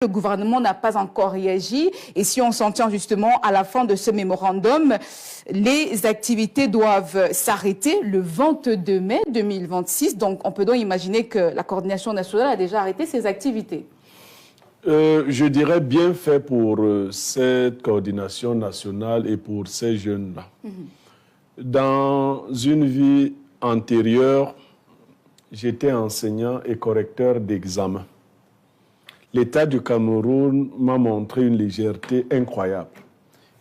Le gouvernement n'a pas encore réagi et si on s'entend justement à la fin de ce mémorandum, les activités doivent s'arrêter le 22 mai 2026. Donc on peut donc imaginer que la coordination nationale a déjà arrêté ses activités. Je dirais bien fait pour cette coordination nationale et pour ces jeunes-là. Dans une vie antérieure, j'étais enseignant et correcteur d'examen. L'État du Cameroun m'a montré une légèreté incroyable.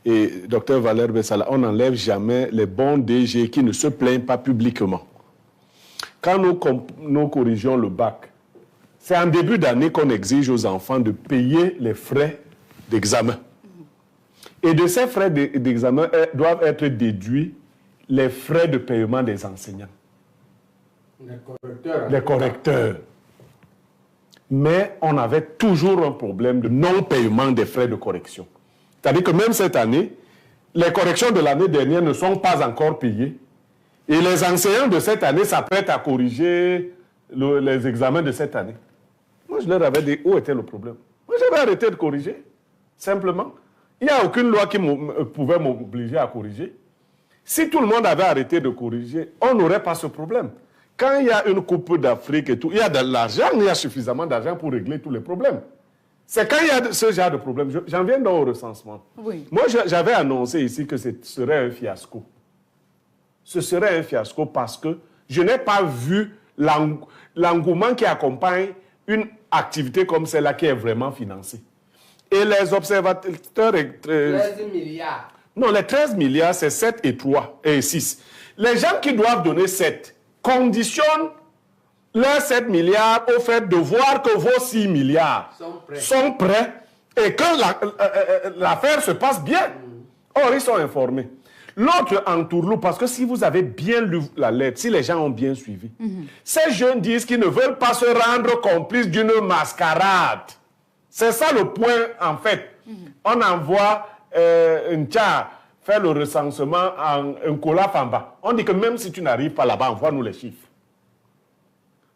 Et Dr Valère Bessala, on n'enlève jamais les bons DG qui ne se plaignent pas publiquement. Quand nous corrigeons le bac, c'est en début d'année qu'on exige aux enfants de payer les frais d'examen. Et de ces frais d'examen doivent être déduits les frais de paiement des enseignants. Les correcteurs. Mais on avait toujours un problème de non-paiement des frais de correction. C'est-à-dire que même cette année, les corrections de l'année dernière ne sont pas encore payées. Et les enseignants de cette année s'apprêtent à corriger les examens de cette année. Moi, je leur avais dit où était le problème. Moi, j'avais arrêté de corriger, simplement. Il n'y a aucune loi qui pouvait m'obliger à corriger. Si tout le monde avait arrêté de corriger, on n'aurait pas ce problème. Quand il y a une coupe d'Afrique et tout, il y a de l'argent, il y a suffisamment d'argent pour régler tous les problèmes. C'est quand il y a ce genre de problème. J'en viens donc au recensement. Oui. Moi, j'avais annoncé ici que ce serait un fiasco. Ce serait un fiasco parce que je n'ai pas vu l'engouement qui accompagne une activité comme celle-là qui est vraiment financée. Et les observateurs... 13 milliards. Non, les 13 milliards, c'est 7 et 3 et 6. Les gens qui doivent donner 7 conditionnent leurs 7 milliards au fait de voir que vos 6 milliards sont prêts et que l'affaire se passe bien. Or, ils sont informés. L'autre entourloupe, parce que si vous avez bien lu la lettre, si les gens ont bien suivi, ces jeunes disent qu'ils ne veulent pas se rendre complices d'une mascarade. C'est ça le point, en fait. On envoie un tchar faire le recensement en Nkola Famba. On dit que même si tu n'arrives pas là-bas, envoie-nous les chiffres.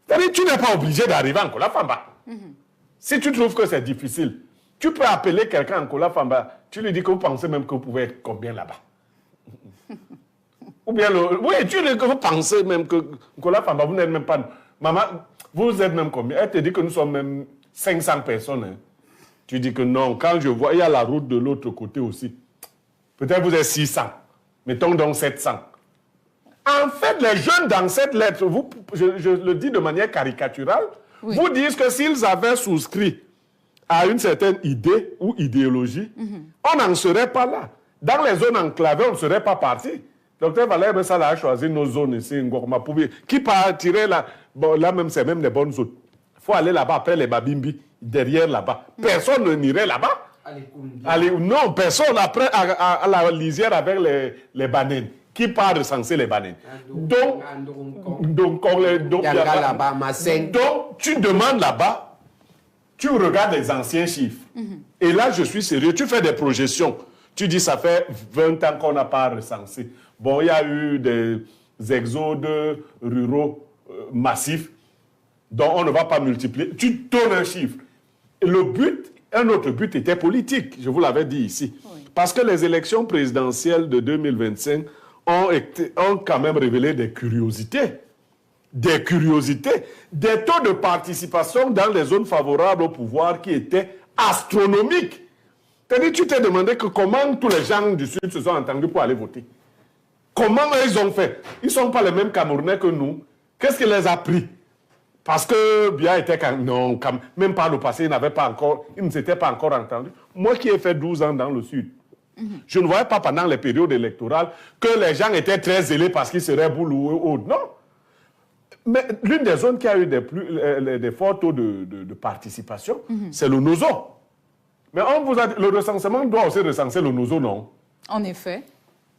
C'est-à-dire tu n'es pas obligé d'arriver en Nkola Famba. Si tu trouves que c'est difficile, tu peux appeler quelqu'un en Nkola Famba. Tu lui dis que vous pensez même que vous pouvez être combien là-bas. Ou bien, oui, vous pensez même que Nkola Famba, vous n'êtes même pas... Maman, vous êtes même combien? Elle te dit que nous sommes même 500 personnes. Hein. Tu dis que non, quand je vois, il y a la route de l'autre côté aussi. Peut-être vous êtes 600. Mettons donc 700. En fait, les jeunes dans cette lettre, je le dis de manière caricaturale, vous disent que s'ils avaient souscrit à une certaine idée ou idéologie, on n'en serait pas là. Dans les zones enclavées, on ne serait pas parti. Dr Valère Bessala a choisi nos zones ici, Ngorma, qui partirait là. Bon, là même, c'est même des bonnes zones. Il faut aller là-bas, après les Babimbi, derrière là-bas. Personne ne n'irait là-bas. Non, personne après à la lisière avec les bananes. Qui part recenser les bananes? Donc, tu demandes là-bas, tu regardes les anciens chiffres. Et là, je suis sérieux, tu fais des projections. Tu dis, ça fait 20 ans qu'on n'a pas recensé. Bon, il y a eu des exodes ruraux massifs dont on ne va pas multiplier. Tu donnes un chiffre. Et le but, un autre but était politique, je vous l'avais dit ici. Oui. Parce que les élections présidentielles de 2025 ont quand même révélé des curiosités. Des curiosités. Des taux de participation dans les zones favorables au pouvoir qui étaient astronomiques. C'est-à-dire, tu t'es demandé que comment tous les gens du Sud se sont entendus pour aller voter. Comment ils ont fait? Ils ne sont pas les mêmes Camerounais que nous. Qu'est-ce qui les a pris? Parce que Biya était... Non, même par le passé, ils ne s'étaient pas encore entendus. Moi qui ai fait 12 ans dans le Sud, je ne voyais pas pendant les périodes électorales que les gens étaient très zélés parce qu'ils seraient boulous ou autres. Non. Mais l'une des zones qui a eu des forts taux de participation, c'est le Nozo. Mais on vous a dit, le recensement doit aussi recenser le Nozo, non? En effet.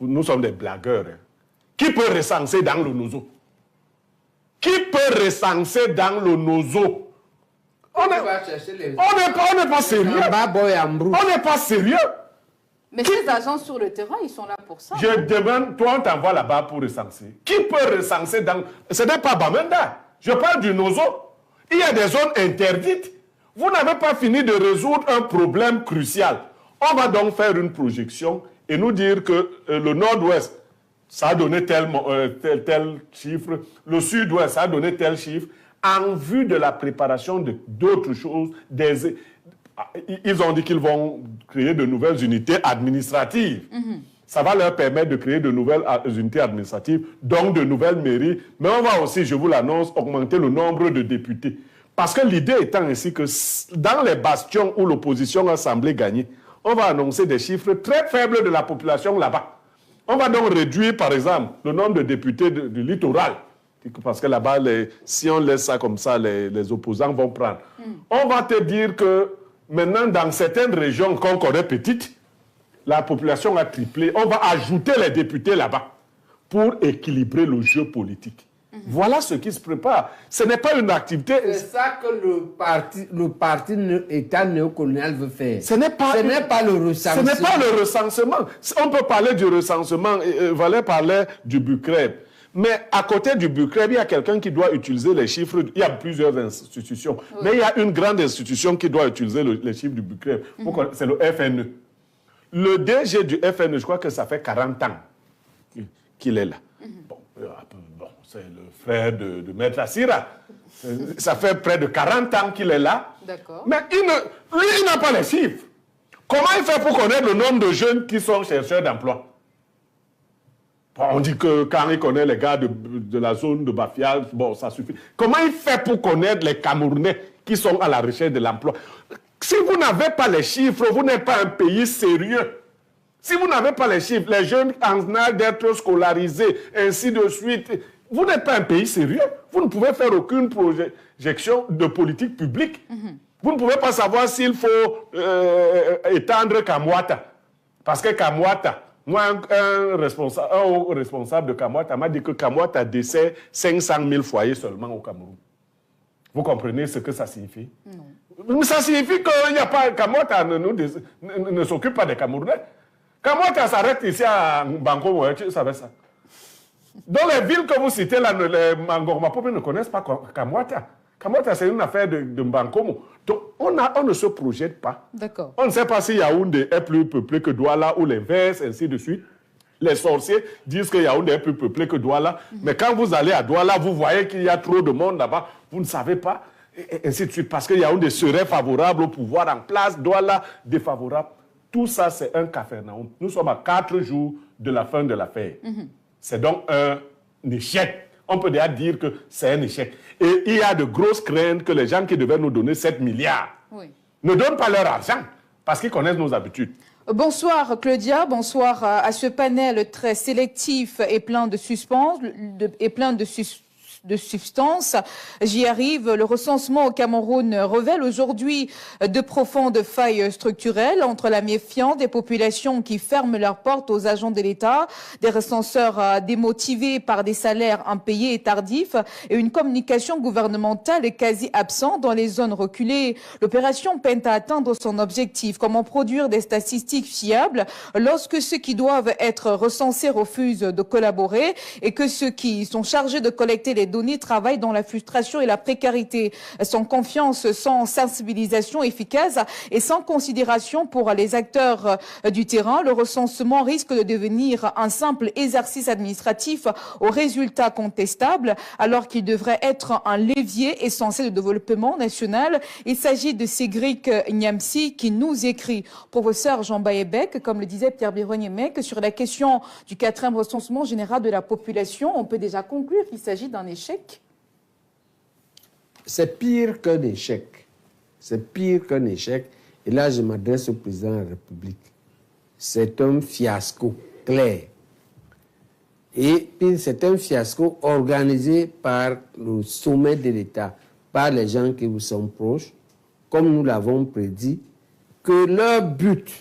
Nous sommes des blagueurs. Hein. Qui peut recenser dans le Nozo? Qui peut recenser dans le Nozo? On n'est pas sérieux. On n'est pas sérieux. Mais ces agents sur le terrain, ils sont là pour ça. Je demande, toi on t'envoie là-bas pour recenser. Qui peut recenser dans... Ce n'est pas Bamenda. Je parle du Nozo. Il y a des zones interdites Vous n'avez pas fini de résoudre un problème crucial. On va donc faire une projection et nous dire que le nord-ouest, ça a donné tel chiffre, le sud-ouest, ça a donné tel chiffre, en vue de la préparation d'autres choses. Ils ont dit qu'ils vont créer de nouvelles unités administratives. Ça va leur permettre de créer de nouvelles unités administratives, donc de nouvelles mairies. Mais on va aussi, je vous l'annonce, augmenter le nombre de députés. Parce que l'idée étant ainsi que dans les bastions où l'opposition a semblé gagner, on va annoncer des chiffres très faibles de la population là-bas. On va donc réduire, par exemple, le nombre de députés du littoral. Parce que là-bas, si on laisse ça comme ça, les opposants vont prendre. On va te dire que maintenant, dans certaines régions qu'on connaît petites, la population a triplé. On va ajouter les députés là-bas pour équilibrer le jeu politique. Voilà ce qui se prépare. Ce n'est pas une activité... C'est ça que le parti État néocolonial veut faire. Ce n'est pas le recensement. Ce n'est pas le recensement. On peut parler du recensement. Valère parlait du Bucreb. Mais à côté du Bucreb, il y a quelqu'un qui doit utiliser les chiffres. Il y a plusieurs institutions. Oui. Mais il y a une grande institution qui doit utiliser les chiffres du Bucreb. C'est le FNE. Le DG du FNE, je crois que ça fait 40 ans qu'il est là. Bon, c'est le frère de Maître Assira. Ça fait près de 40 ans qu'il est là. D'accord. Mais lui, il n'a pas les chiffres. Comment il fait pour connaître le nombre de jeunes qui sont chercheurs d'emploi? On dit que quand il connaît les gars de la zone de Bafia, bon, ça suffit. Comment il fait pour connaître les Camerounais qui sont à la recherche de l'emploi? Si vous n'avez pas les chiffres, vous n'êtes pas un pays sérieux. Si vous n'avez pas les chiffres, les jeunes en âge d'être scolarisés, ainsi de suite, vous n'êtes pas un pays sérieux. Vous ne pouvez faire aucune projection de politique publique. Vous ne pouvez pas savoir s'il faut étendre Kamwata. Parce que Kamwata, moi, un responsable de Kamwata m'a dit que Kamwata dessert 500 000 foyers seulement au Cameroun. Vous comprenez ce que ça signifie? Non. Ça signifie qu'il n'y a pas... Kamwata ne s'occupe pas des Camerounais. Kamwata s'arrête ici à Bankomo, tu savais ça? Dans les villes que vous citez, là, les Mangormapo ne connaissent pas Kamwata. Kamwata, c'est une affaire de Bankomo. Donc, on ne se projette pas. D'accord. On ne sait pas si Yaoundé est plus peuplé que Douala ou l'inverse, ainsi de suite. Les sorciers disent que Yaoundé est plus peuplé que Douala. Mais quand vous allez à Douala, vous voyez qu'il y a trop de monde là-bas. Vous ne savez pas, et ainsi de suite. Parce que Yaoundé serait favorable au pouvoir en place, Douala défavorable. Tout ça, c'est un Capharnaüm. Nous sommes à 4 jours de la fin de l'affaire. C'est donc un échec. On peut déjà dire que c'est un échec. Et il y a de grosses craintes que les gens qui devaient nous donner 7 milliards ne donnent pas leur argent parce qu'ils connaissent nos habitudes. Bonsoir Claudia, bonsoir à ce panel très sélectif et plein de suspense, de substance. J'y arrive. Le recensement au Cameroun révèle aujourd'hui de profondes failles structurelles entre la méfiance des populations qui ferment leurs portes aux agents de l'État, des recenseurs démotivés par des salaires impayés et tardifs et une communication gouvernementale quasi absente dans les zones reculées. L'opération peine à atteindre son objectif. Comment produire des statistiques fiables lorsque ceux qui doivent être recensés refusent de collaborer et que ceux qui sont chargés de collecter les données travaillent dans la frustration et la précarité, sans confiance, sans sensibilisation efficace et sans considération pour les acteurs du terrain. Le recensement risque de devenir un simple exercice administratif aux résultats contestables, alors qu'il devrait être un levier essentiel de développement national. Il s'agit de Cédric Niamsi qui nous écrit. Professeur Jean Bayebec, comme le disait Pierre Biron-Yémec, sur la question du 4e recensement général de la population, on peut déjà conclure qu'il s'agit d'un échec. C'est pire qu'un échec. C'est pire qu'un échec. Et là, je m'adresse au président de la République. C'est un fiasco clair. Et puis, c'est un fiasco organisé par le sommet de l'État, par les gens qui vous sont proches, comme nous l'avons prédit, que leur but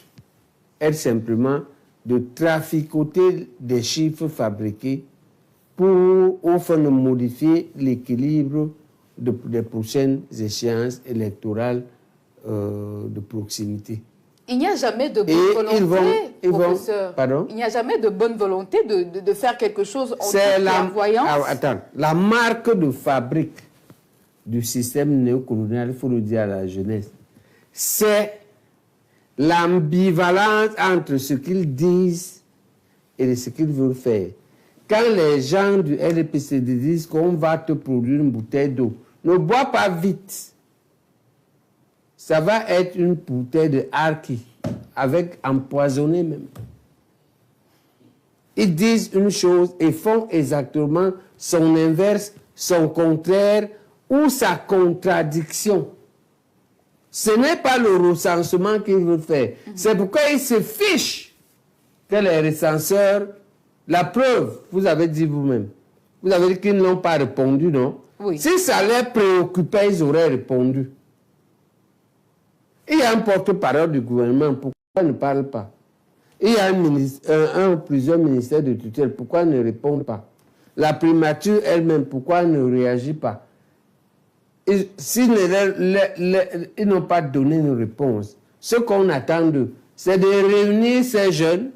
est simplement de traficoter des chiffres fabriqués pour, au fond, de modifier l'équilibre des prochaines échéances électorales de proximité. Il n'y a jamais de bonne volonté, professeur. Pardon? Il n'y a jamais de bonne volonté de faire quelque chose en voyant. Attends, la marque de fabrique du système néocolonial, il faut le dire à la jeunesse, c'est l'ambivalence entre ce qu'ils disent et ce qu'ils veulent faire. Quand les gens du RDPCD disent qu'on va te produire une bouteille d'eau, ne bois pas vite. Ça va être une bouteille de harki, avec empoisonné même. Ils disent une chose et font exactement son inverse, son contraire ou sa contradiction. Ce n'est pas le recensement qu'ils veulent faire. C'est pourquoi ils se fichent que les recenseurs, la preuve, vous avez dit vous-même, vous avez dit qu'ils n'ont pas répondu, non? Oui. Si ça les préoccupait, ils auraient répondu. Il y a un porte-parole du gouvernement, pourquoi il ne parle pas? Il y a un ou plusieurs ministères de tutelle, pourquoi ils ne répondent pas? La primature elle-même, pourquoi elle ne réagit pas? S'ils n'ont pas donné une réponse, ce qu'on attend d'eux, c'est de réunir ces jeunes,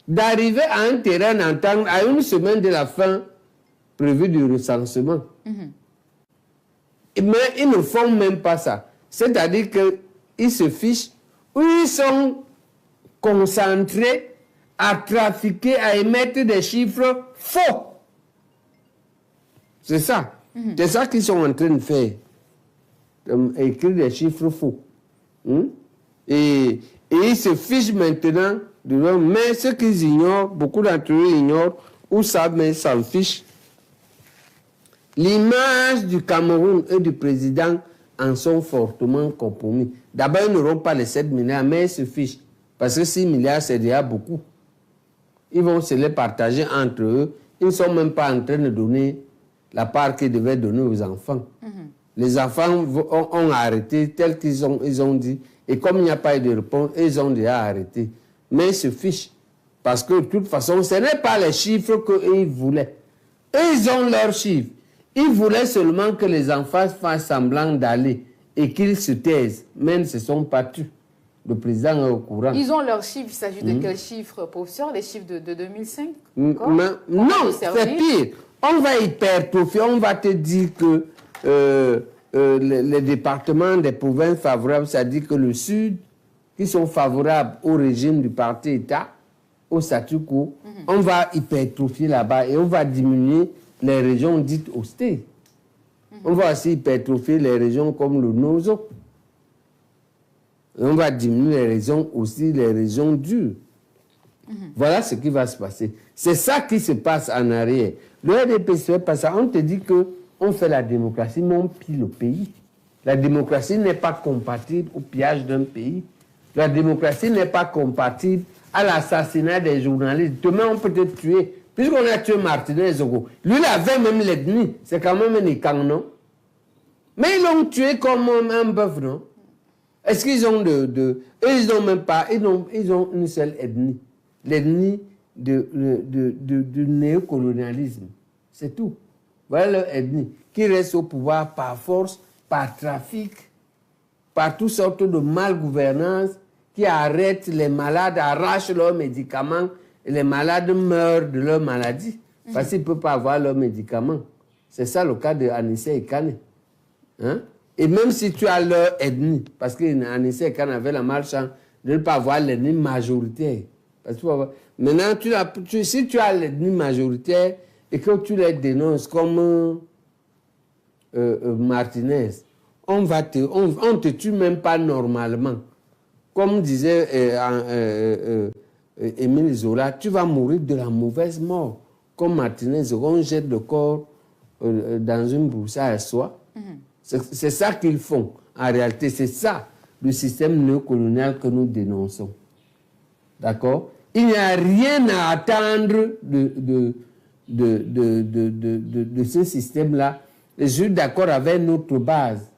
d'arriver à un terrain d'entente à une semaine de la fin prévue du recensement. Mais ils ne font même pas ça. C'est-à-dire qu'ils se fichent, ou ils sont concentrés à trafiquer, à émettre des chiffres faux. C'est ça. C'est ça qu'ils sont en train de faire. Écrire des chiffres faux. Et ils se fichent maintenant de leur... Mais ce qu'ils ignorent, beaucoup d'entre eux ignorent, ou savent, mais s'en fichent. L'image du Cameroun et du président en sont fortement compromis. D'abord, ils n'auront pas les 7 milliards, mais ils se fichent. Parce que 6 milliards, c'est déjà beaucoup. Ils vont se les partager entre eux. Ils ne sont même pas en train de donner la part qu'ils devaient donner aux enfants. Les enfants ont arrêté tel qu'ils ont dit. Et comme il n'y a pas eu de réponse, ils ont déjà arrêté. Mais ils se fichent. Parce que de toute façon, ce n'est pas les chiffres qu'ils voulaient. Eux, ils ont leurs chiffres. Ils voulaient seulement que les enfants fassent semblant d'aller et qu'ils se taisent. Mais ils se sont pas tus. Le président est au courant. Ils ont leurs chiffres. Il s'agit de quels chiffres, professeur? Les chiffres de 2005? Non, c'est pire. On va hypertrophier. On va te dire que les départements des provinces favorables, c'est-à-dire que le Sud, qui sont favorables au régime du parti-État, au statu quo, on va hypertrophier là-bas et on va diminuer les régions dites austères. On va aussi hypertrophier les régions comme le Nozo. Et on va diminuer les régions aussi, les régions dures. Voilà ce qui va se passer. C'est ça qui se passe en arrière. Le RDPC passe ça. On te dit qu'on fait la démocratie, mais on pille le pays. La démocratie n'est pas compatible au pillage d'un pays. La démocratie n'est pas compatible à l'assassinat des journalistes. Demain, on peut te tuer. Puisqu'on a tué Martinez Zogo. Lui, il avait même l'ethnie. C'est quand même un Ikan, non? Mais ils l'ont tué comme un bœuf, non? Est-ce qu'ils ont eux, ils n'ont même pas... Ils ont une seule ethnie. L'ethnie du néocolonialisme. C'est tout. Voilà leur ethnie. Qui reste au pouvoir par force, par trafic, par toutes sortes de malgouvernance, qui arrêtent les malades, arrachent leurs médicaments, et les malades meurent de leur maladie, parce qu'ils ne peuvent pas avoir leurs médicaments. C'est ça le cas de Anissé Ekane. Hein? Et même si tu as leur ethnie, parce qu'Anissé Ekane avait la malchance de ne pas avoir l'ethnie majoritaire. Parce que, maintenant, si tu as l'ethnie majoritaire et que tu les dénonces comme Martinez, on te tue même pas normalement. Comme disait Émile Zola, tu vas mourir de la mauvaise mort. Comme Martinez, on jette le corps dans une broussaille à soie. C'est ça qu'ils font. En réalité, c'est ça le système néocolonial que nous dénonçons. D'accord? Il n'y a rien à attendre de ce système-là. Je suis d'accord avec notre base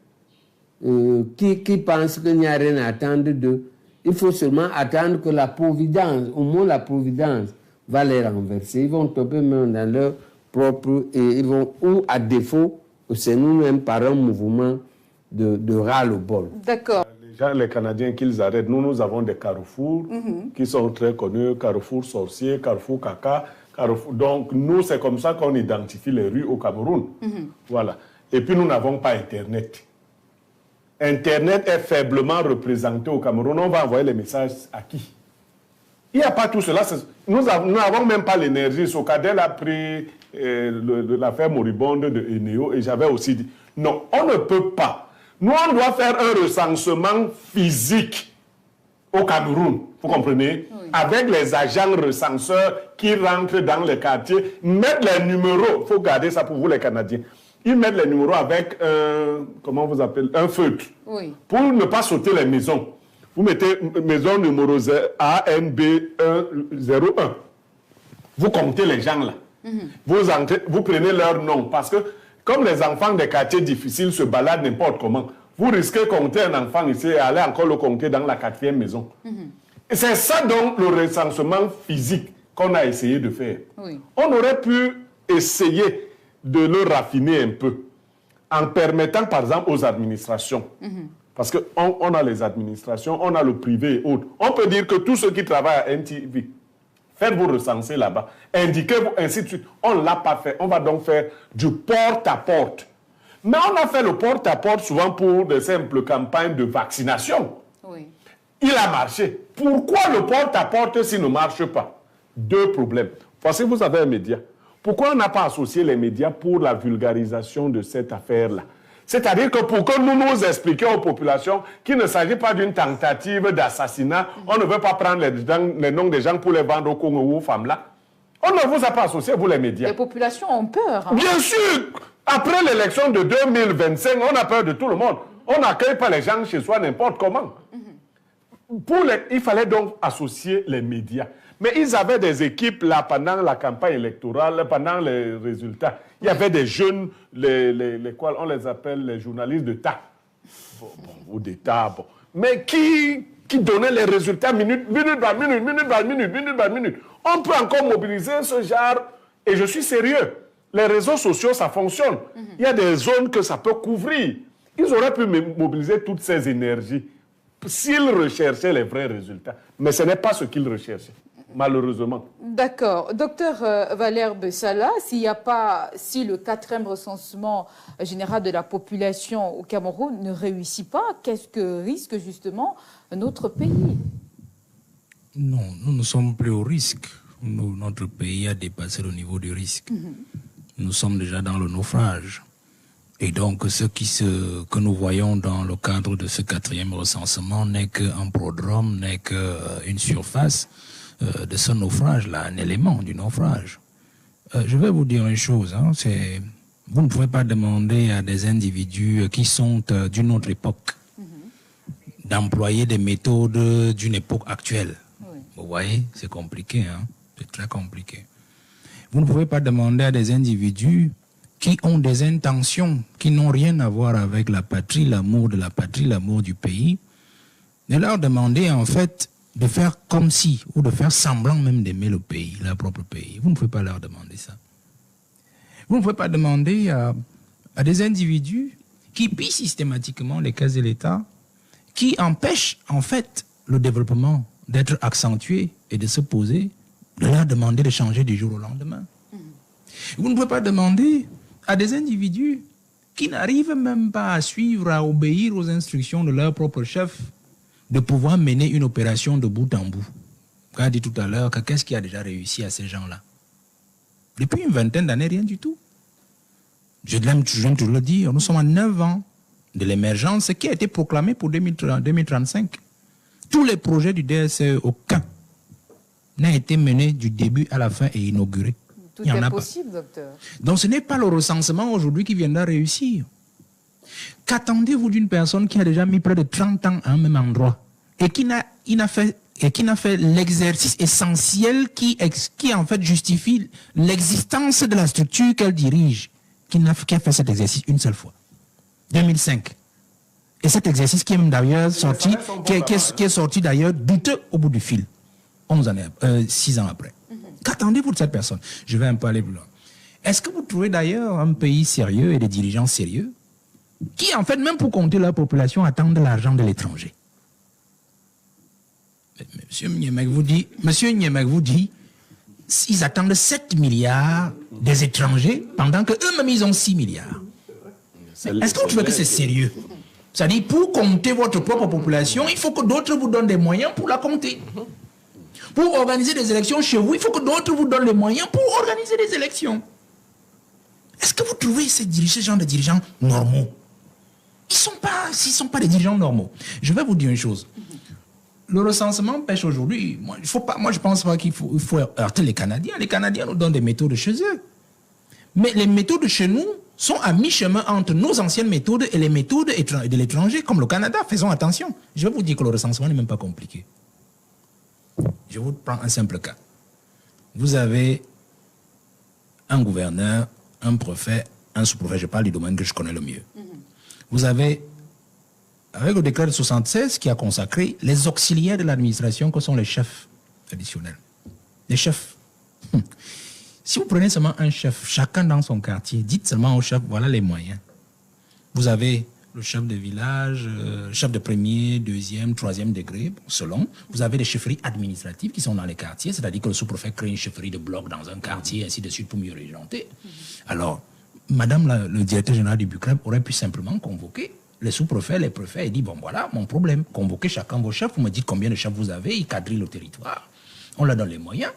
qui pense qu'il n'y a rien à attendre d'eux. Il faut seulement attendre que la providence, au moins la providence, va les renverser. Ils vont tomber même dans leur propre... Et ils vont, ou à défaut, c'est nous-mêmes par un mouvement de ras-le-bol. D'accord. Les Canadiens qu'ils arrêtent, nous avons des carrefours qui sont très connus, Carrefour Sorcier, Carrefour Caca, Carrefour... Donc, nous, c'est comme ça qu'on identifie les rues au Cameroun. Voilà. Et puis, nous n'avons pas Internet. Internet est faiblement représenté au Cameroun. On va envoyer les messages à qui? Il n'y a pas tout cela. Nous n'avons même pas l'énergie. Sokadel a pris l'affaire moribonde de Eneo et j'avais aussi dit, non, on ne peut pas. Nous, on doit faire un recensement physique au Cameroun, vous comprenez? Oui. Avec les agents recenseurs qui rentrent dans les quartiers, mettre les numéros, il faut garder ça pour vous les Canadiens. Ils mettent les numéros avec comment vous appelez, un feutre, oui, pour ne pas sauter les maisons. Vous mettez maison numéro ANB101. Vous comptez les gens là. Vous prenez leur nom. Parce que comme les enfants des quartiers difficiles se baladent n'importe comment, vous risquez de compter un enfant ici et aller encore le compter dans la 4e maison. Et c'est ça donc le recensement physique qu'on a essayé de faire. Oui. On aurait pu essayer de le raffiner un peu en permettant par exemple aux administrations. Parce qu'on a les administrations, on a le privé et autres. On peut dire que tous ceux qui travaillent à NTV, faites-vous recenser là-bas, indiquez-vous, ainsi de suite. On ne l'a pas fait. On va donc faire du porte-à-porte. Mais on a fait le porte-à-porte souvent pour de simples campagnes de vaccination. Oui. Il a marché. Pourquoi le porte-à-porte s'il ne marche pas? 2 problèmes. Voici, vous avez un média. Pourquoi on n'a pas associé les médias pour la vulgarisation de cette affaire-là? C'est-à-dire que pour que nous nous expliquions aux populations qu'il ne s'agit pas d'une tentative d'assassinat, on ne veut pas prendre les noms des gens pour les vendre aux Congo ou aux femmes là. On ne vous a pas associé, vous les médias. Les populations ont peur. Hein? Bien sûr. Après l'élection de 2025, on a peur de tout le monde. On n'accueille pas les gens chez soi n'importe comment. Il fallait donc associer les médias. Mais ils avaient des équipes là pendant la campagne électorale, pendant les résultats. Il y avait des jeunes, on les appelle les journalistes de tas, ou d'État, mais qui donnaient les résultats minute par minute. On peut encore mobiliser ce genre, et je suis sérieux. Les réseaux sociaux, ça fonctionne. Il y a des zones que ça peut couvrir. Ils auraient pu mobiliser toutes ces énergies s'ils recherchaient les vrais résultats. Mais ce n'est pas ce qu'ils recherchaient. Malheureusement. D'accord. Docteur Valère Bessala, si le 4e recensement général de la population au Cameroun ne réussit pas, qu'est-ce que risque justement notre pays? Non, nous ne sommes plus au risque. Notre pays a dépassé le niveau du risque. Nous sommes déjà dans le naufrage. Et donc, ce que nous voyons dans le cadre de ce 4e recensement n'est qu'un prodrome, n'est qu'une surface de ce naufrage-là, un élément du naufrage. Je vais vous dire une chose, hein, vous ne pouvez pas demander à des individus qui sont d'une autre époque d'employer des méthodes d'une époque actuelle. Oui. Vous voyez, c'est compliqué, hein, c'est très compliqué. Vous ne pouvez pas demander à des individus qui ont des intentions qui n'ont rien à voir avec la patrie, l'amour de la patrie, l'amour du pays, de leur demander en fait de faire comme si, ou de faire semblant même d'aimer le pays, leur propre pays. Vous ne pouvez pas leur demander ça. Vous ne pouvez pas demander à des individus qui pillent systématiquement les caisses de l'État, qui empêchent en fait le développement d'être accentué et de se poser, de leur demander de changer du jour au lendemain. Vous ne pouvez pas demander à des individus qui n'arrivent même pas à suivre, à obéir aux instructions de leur propre chef, de pouvoir mener une opération de bout en bout. Vous avez dit tout à l'heure qu'est-ce qui a déjà réussi à ces gens-là? Depuis une vingtaine d'années, rien du tout. Je viens toujours le dire, nous sommes à 9 ans de l'émergence qui a été proclamée pour 2035. Tous les projets du DSE, aucun n'a été mené du début à la fin et inauguré. Tout est possible, docteur. Donc ce n'est pas le recensement aujourd'hui qui viendra réussir. Qu'attendez-vous d'une personne qui a déjà mis près de 30 ans à un même endroit et qui n'a fait l'exercice essentiel qui en fait justifie l'existence de la structure qu'elle dirige, qui a fait cet exercice une seule fois, 2005. Et cet exercice qui est même d'ailleurs sorti, qui est sorti d'ailleurs douteux au bout du fil, 6 ans après. Qu'attendez-vous de cette personne? Je vais un peu aller plus loin. Est-ce que vous trouvez d'ailleurs un pays sérieux et des dirigeants sérieux qui, en fait, même pour compter leur population, attendent l'argent de l'étranger? Monsieur Niemek vous dit, ils attendent 7 milliards des étrangers pendant qu'eux-mêmes, ils ont 6 milliards. Est-ce que vous trouvez que c'est sérieux? C'est-à-dire, pour compter votre propre population, il faut que d'autres vous donnent des moyens pour la compter. Pour organiser des élections chez vous, il faut que d'autres vous donnent les moyens pour organiser des élections. Est-ce que vous trouvez ces gens de dirigeants normaux? Ils sont pas des dirigeants normaux. Je vais vous dire une chose. Le recensement pêche aujourd'hui. Moi, je pense pas qu'il faut heurter les Canadiens. Les Canadiens nous donnent des méthodes chez eux. Mais les méthodes de chez nous sont à mi-chemin entre nos anciennes méthodes et les méthodes de l'étranger, comme le Canada. Faisons attention. Je vais vous dire que le recensement n'est même pas compliqué. Je vous prends un simple cas. Vous avez un gouverneur, un préfet, un sous-préfet. Je parle du domaine que je connais le mieux. Vous avez, avec le décret de 76 qui a consacré les auxiliaires de l'administration que sont les chefs traditionnels. Les chefs. Si vous prenez seulement un chef, chacun dans son quartier, dites seulement au chef, voilà les moyens. Vous avez le chef de village, chef de premier, deuxième, troisième degré, selon. Vous avez les chefferies administratives qui sont dans les quartiers, c'est-à-dire que le sous-préfet crée une chefferie de bloc dans un quartier, ainsi de suite, pour mieux régenter. Alors, madame le directeur général du BUCREP aurait pu simplement convoquer les sous-préfets, les préfets, et dire, bon voilà, mon problème, convoquez chacun vos chefs, vous me dites combien de chefs vous avez, ils quadrillent le territoire. On leur donne les moyens.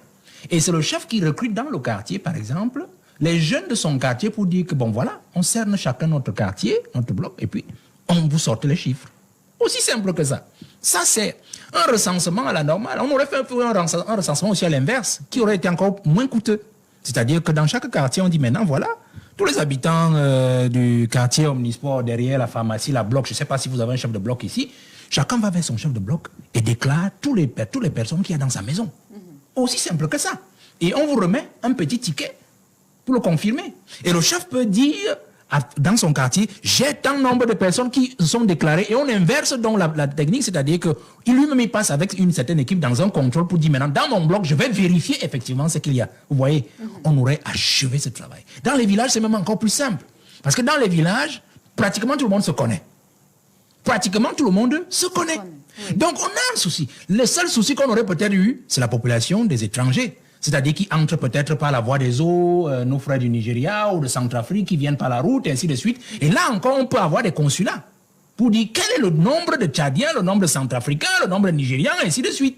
Et c'est le chef qui recrute dans le quartier, par exemple, les jeunes de son quartier pour dire que, bon voilà, on cerne chacun notre quartier, notre bloc, et puis on vous sort les chiffres. Aussi simple que ça. Ça, c'est un recensement à la normale. On aurait fait un recensement aussi à l'inverse, qui aurait été encore moins coûteux. C'est-à-dire que dans chaque quartier, on dit maintenant, voilà, tous les habitants du quartier Omnisport, derrière la pharmacie, la bloc, je ne sais pas si vous avez un chef de bloc ici, chacun va vers son chef de bloc et déclare toutes les personnes qu'il y a dans sa maison. Aussi simple que ça. Et on vous remet un petit ticket pour le confirmer. Et le chef peut dire dans son quartier, j'ai tant nombre de personnes qui sont déclarées, et on inverse donc la technique, c'est-à-dire qu'il lui-même il passe avec une certaine équipe dans un contrôle pour dire maintenant, dans mon bloc, je vais vérifier effectivement ce qu'il y a. Vous voyez, on aurait achevé ce travail. Dans les villages, c'est même encore plus simple. Parce que dans les villages, pratiquement tout le monde se connaît. Pratiquement tout le monde se connaît. Oui. Donc on a un souci. Le seul souci qu'on aurait peut-être eu, c'est la population des étrangers. C'est-à-dire qui entrent peut-être par la voie des eaux, nos frères du Nigeria ou de Centrafrique qui viennent par la route, et ainsi de suite. Et là encore, on peut avoir des consulats pour dire quel est le nombre de Tchadiens, le nombre de Centrafricains, le nombre de Nigérians, et ainsi de suite.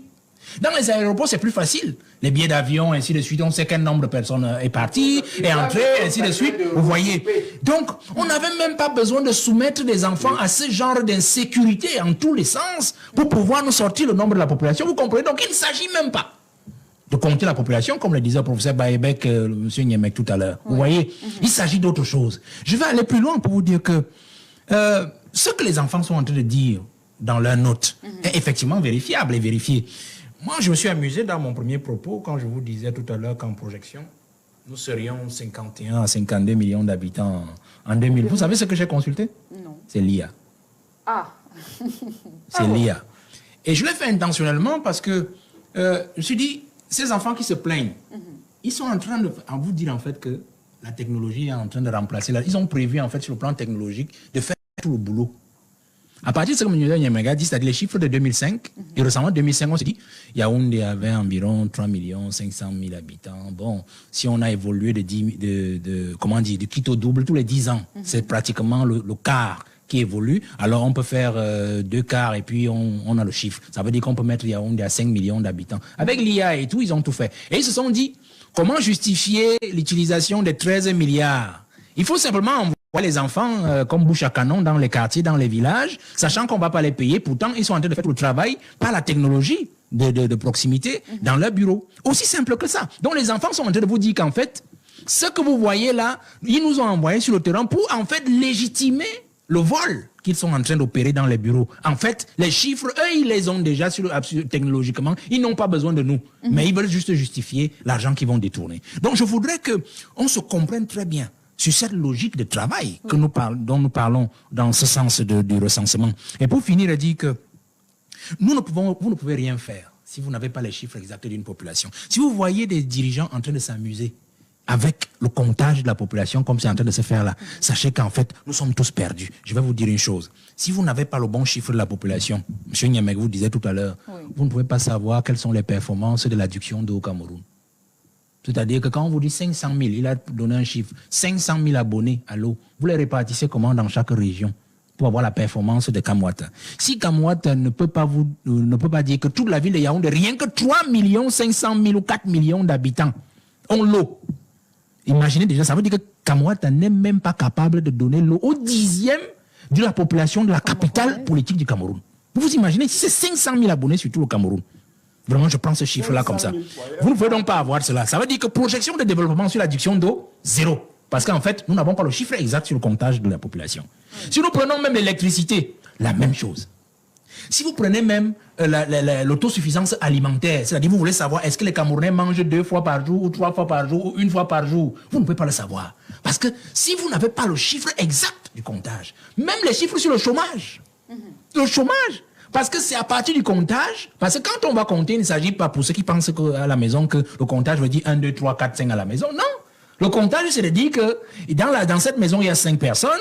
Dans les aéroports, c'est plus facile. Les billets d'avion, ainsi de suite, on sait quel nombre de personnes est parti, est entré, ainsi de suite. Vous voyez. Donc, on n'avait même pas besoin de soumettre des enfants à ce genre d'insécurité en tous les sens pour pouvoir nous sortir le nombre de la population. Vous comprenez? Donc, il ne s'agit même pas de compter la population, comme le disait le professeur Baebek, M. Niemek tout à l'heure. Vous voyez, il s'agit d'autre chose. Je vais aller plus loin pour vous dire que ce que les enfants sont en train de dire dans leurs notes est effectivement vérifiable et vérifié. Moi, je me suis amusé dans mon premier propos quand je vous disais tout à l'heure qu'en projection, nous serions 51 à 52 millions d'habitants en 2000. Vous savez ce que j'ai consulté? Non. C'est l'IA. Ah. C'est l'IA. Et je l'ai fait intentionnellement parce que je me suis dit, ces enfants qui se plaignent, ils sont en train de vous dire en fait que la technologie est en train de remplacer. Ils ont prévu en fait sur le plan technologique de faire tout le boulot. À partir de ce que M. Nyamega dit, c'est-à-dire les chiffres de 2005, et récemment 2005, on s'est dit, Yaoundé avait environ 3 500 000 habitants. Bon, si on a évolué de quitte au double tous les 10 ans, c'est pratiquement le quart qui évolue. Alors on peut faire 2 quarts et puis on a le chiffre. Ça veut dire qu'on peut mettre Yaoundé à 5 millions d'habitants. Avec l'IA et tout, ils ont tout fait. Et ils se sont dit, comment justifier l'utilisation des 13 milliards? Il faut simplement envoyer les enfants comme bouche à canon dans les quartiers, dans les villages, sachant qu'on ne va pas les payer. Pourtant, ils sont en train de faire le travail par la technologie de proximité dans leur bureau. Aussi simple que ça. Donc les enfants sont en train de vous dire qu'en fait, ce que vous voyez là, ils nous ont envoyé sur le terrain pour en fait légitimer le vol qu'ils sont en train d'opérer dans les bureaux. En fait, les chiffres, eux, ils les ont déjà technologiquement. Ils n'ont pas besoin de nous. Mais ils veulent juste justifier l'argent qu'ils vont détourner. Donc, je voudrais qu'on se comprenne très bien sur cette logique de travail que dont nous parlons dans ce sens du recensement. Et pour finir, je dis que vous ne pouvez rien faire si vous n'avez pas les chiffres exacts d'une population. Si vous voyez des dirigeants en train de s'amuser avec le comptage de la population comme c'est en train de se faire là, sachez qu'en fait, nous sommes tous perdus. Je vais vous dire une chose. Si vous n'avez pas le bon chiffre de la population, M. Nyamek vous disait tout à l'heure, vous ne pouvez pas savoir quelles sont les performances de l'adduction d'eau au Cameroun. C'est-à-dire que quand on vous dit 500 000, il a donné un chiffre, 500 000 abonnés à l'eau, vous les répartissez comment dans chaque région pour avoir la performance de Kamwata? Si Kamwata ne peut pas dire que toute la ville de Yaoundé, rien que 3 500 000 ou 4 millions d'habitants ont l'eau. Imaginez déjà, ça veut dire que Kamwata n'est même pas capable de donner l'eau au 10e de la population de la capitale politique du Cameroun. Vous vous imaginez, si c'est 500 000 abonnés sur tout le Cameroun, vraiment je prends ce chiffre-là comme ça. Vous ne pouvez donc pas avoir cela. Ça veut dire que projection de développement sur l'adduction d'eau, 0. Parce qu'en fait, nous n'avons pas le chiffre exact sur le comptage de la population. Si nous prenons même l'électricité, la même chose. Si vous prenez même l'autosuffisance alimentaire, c'est-à-dire vous voulez savoir est-ce que les Camerounais mangent 2 fois par jour ou 3 fois par jour ou 1 fois par jour, vous ne pouvez pas le savoir. Parce que si vous n'avez pas le chiffre exact du comptage, même les chiffres sur le chômage, parce que c'est à partir du comptage, parce que quand on va compter, il ne s'agit pas pour ceux qui pensent à la maison que le comptage veut dire 1, 2, 3, 4, 5 à la maison, non. Le comptage, c'est de dire que dans cette maison, il y a 5 personnes,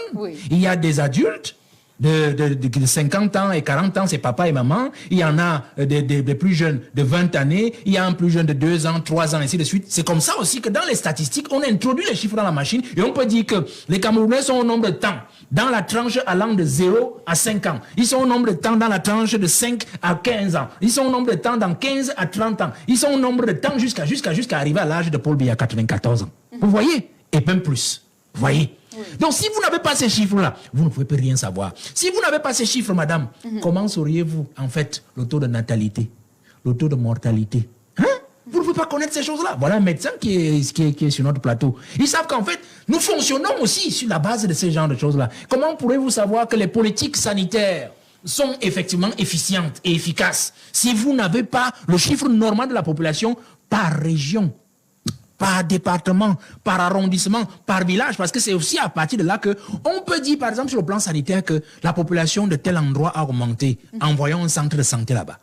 il y a des adultes, de 50 ans et 40 ans, c'est papa et maman. Il y en a des plus jeunes de 20 années. Il y a un plus jeune de 2 ans, 3 ans, ainsi de suite. C'est comme ça aussi que dans les statistiques, on introduit les chiffres dans la machine et on peut dire que les Camerounais sont au nombre de temps dans la tranche allant de 0 à 5 ans. Ils sont au nombre de temps dans la tranche de 5 à 15 ans. Ils sont au nombre de temps dans 15 à 30 ans. Ils sont au nombre de temps jusqu'à arriver à l'âge de Paul Biya, 94 ans. Vous voyez? Et même plus. Vous voyez? Donc, si vous n'avez pas ces chiffres-là, vous ne pouvez plus rien savoir. Si vous n'avez pas ces chiffres, madame, comment sauriez-vous, en fait, le taux de natalité, le taux de mortalité? Vous ne pouvez pas connaître ces choses-là. Voilà un médecin qui est sur notre plateau. Ils savent qu'en fait, nous fonctionnons aussi sur la base de ces genres de choses-là. Comment pourrez-vous savoir que les politiques sanitaires sont effectivement efficientes et efficaces si vous n'avez pas le chiffre normal de la population par région, par département, par arrondissement, par village, parce que c'est aussi à partir de là que on peut dire, par exemple, sur le plan sanitaire, que la population de tel endroit a augmenté. Envoyons un centre de santé là-bas.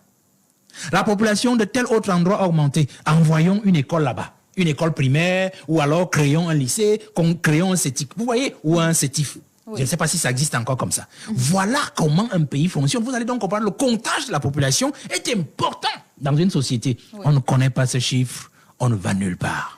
La population de tel autre endroit a augmenté. Envoyons une école là-bas. Une école primaire, ou alors créons un lycée, créons un CETIF. Vous voyez, ou un CETIF. Je ne sais pas si ça existe encore comme ça. Voilà comment un pays fonctionne. Vous allez donc comprendre, le comptage de la population est important dans une société. On ne connaît pas ce chiffre, on ne va nulle part.